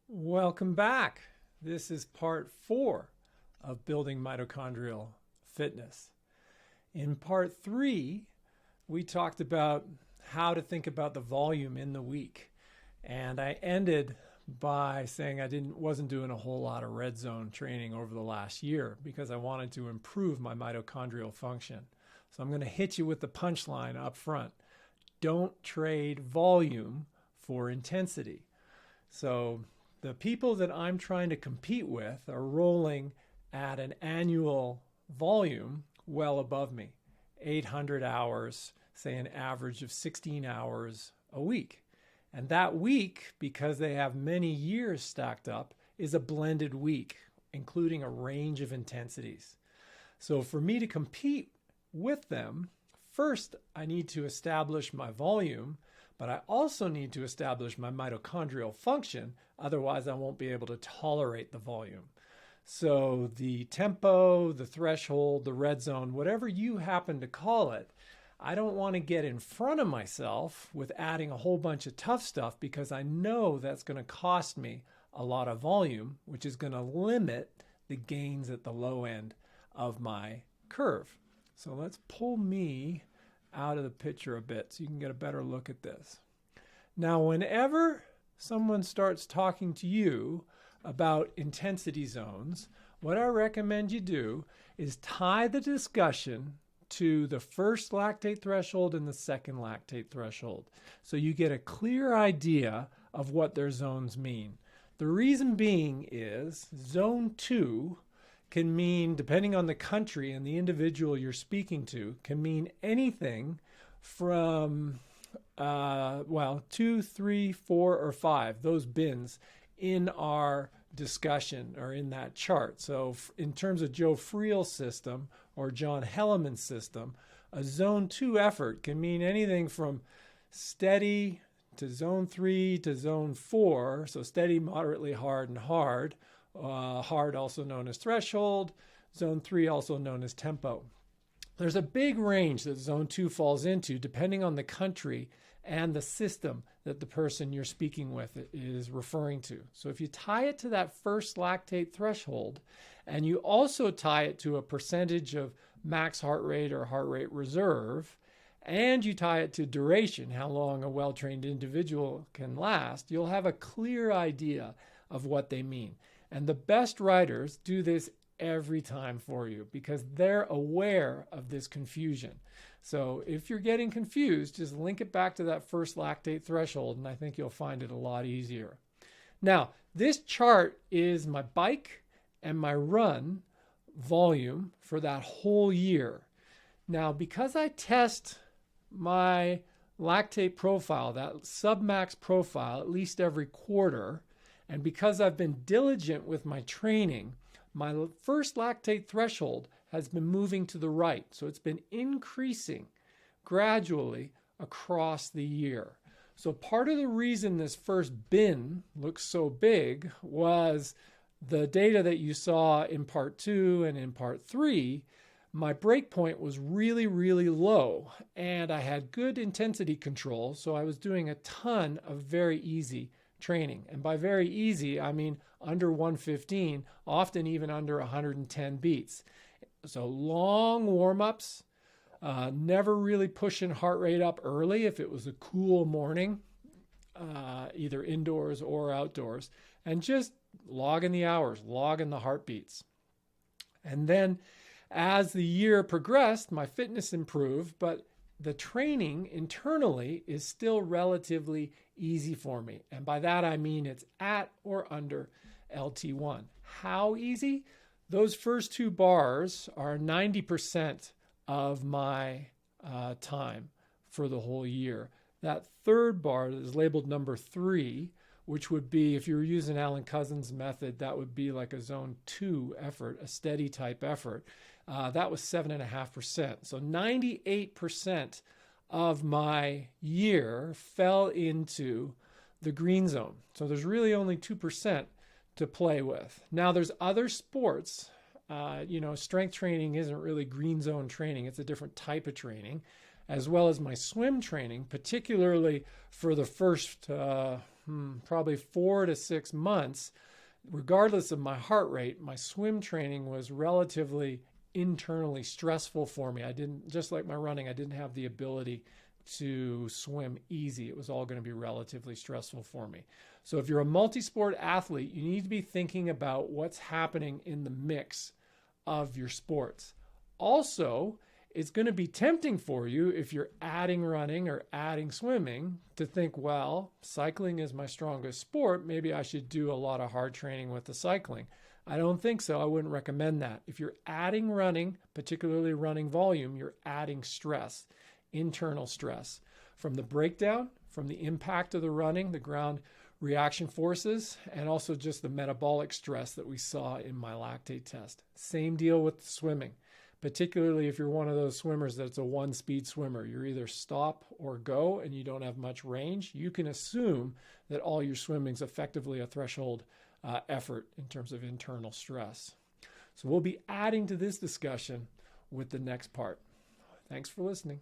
Welcome back. This is part 4 of building mitochondrial fitness. In part 3, we talked about how to think about the volume in the week. And I ended by saying I wasn't doing a whole lot of red zone training over the last year because I wanted to improve my mitochondrial function. So I'm going to hit you with the punchline up front. Don't trade volume for intensity. So the people that I'm trying to compete with are rolling at an annual volume well above me, 800 hours, say an average of 16 hours a week. And that week, because they have many years stacked up, is a blended week, including a range of intensities. So for me to compete with them, first I need to establish my volume, but I also need to establish my mitochondrial function. Otherwise, I won't be able to tolerate the volume. So the tempo, the threshold, the red zone, whatever you happen to call it, I don't want to get in front of myself with adding a whole bunch of tough stuff because I know that's going to cost me a lot of volume, which is going to limit the gains at the low end of my curve. So let's pull me out of the picture a bit so you can get a better look at this. Now, whenever someone starts talking to you about intensity zones, what I recommend you do is tie the discussion to the first lactate threshold and the second lactate threshold, so you get a clear idea of what their zones mean. The reason being is zone 2 can mean, depending on the country and the individual you're speaking to, can mean anything from 2, 3, 4, or 5, those bins in our discussion or in that chart. So in terms of Joe Friel's system or John Hellemann's system, a zone 2 effort can mean anything from steady to zone 3 to zone 4. So steady, moderately hard, and hard. Hard also known as threshold. Zone 3 also known as tempo. There's a big range that zone 2 falls into depending on the country and the system that the person you're speaking with is referring to. So if you tie it to that first lactate threshold, and you also tie it to a percentage of max heart rate or heart rate reserve, and you tie it to duration, how long a well-trained individual can last, you'll have a clear idea of what they mean. And the best writers do this every time for you because they're aware of this confusion. So if you're getting confused, just link it back to that first lactate threshold, and I think you'll find it a lot easier. Now, this chart is my bike and my run volume for that whole year. Now, because I test my lactate profile, that submax profile, at least every quarter, and because I've been diligent with my training, my first lactate threshold has been moving to the right. So it's been increasing gradually across the year. So part of the reason this first bin looks so big was the data that you saw in part 2 and in part 3. My break point was really, really low, and I had good intensity control. So I was doing a ton of very easy training. And by very easy, I mean under 115, often even under 110 beats. So long warm-ups, never really pushing heart rate up early if it was a cool morning, either indoors or outdoors, and just logging the hours, logging the heartbeats. And then as the year progressed, my fitness improved, but the training internally is still relatively easy for me. And by that, I mean it's at or under LT1. How easy? Those first 2 bars are 90% of my time for the whole year. That third bar is labeled number 3, which would be, if you were using Alan Cousins' method, that would be like a zone 2 effort, a steady type effort. That was 7.5%. So 98% of my year fell into the green zone. So there's really only 2% to play with. Now there's other sports. Strength training isn't really green zone training. It's a different type of training, as well as my swim training, particularly for the first probably 4 to 6 months, regardless of my heart rate, my swim training was relatively internally stressful for me. I didn't, just like my running, I didn't have the ability to swim easy. It was all going to be relatively stressful for me. So if you're a multi-sport athlete, you need to be thinking about what's happening in the mix of your sports. Also, it's going to be tempting for you if you're adding running or adding swimming to think, well, cycling is my strongest sport. Maybe I should do a lot of hard training with the cycling. I don't think so. I wouldn't recommend that. If you're adding running, particularly running volume, you're adding stress, internal stress from the breakdown, from the impact of the running, the ground reaction forces, and also just the metabolic stress that we saw in my lactate test. Same deal with swimming, particularly if you're one of those swimmers that's a one-speed swimmer. You're either stop or go and you don't have much range. You can assume that all your swimming is effectively a threshold effort in terms of internal stress. So we'll be adding to this discussion with the next part. Thanks for listening.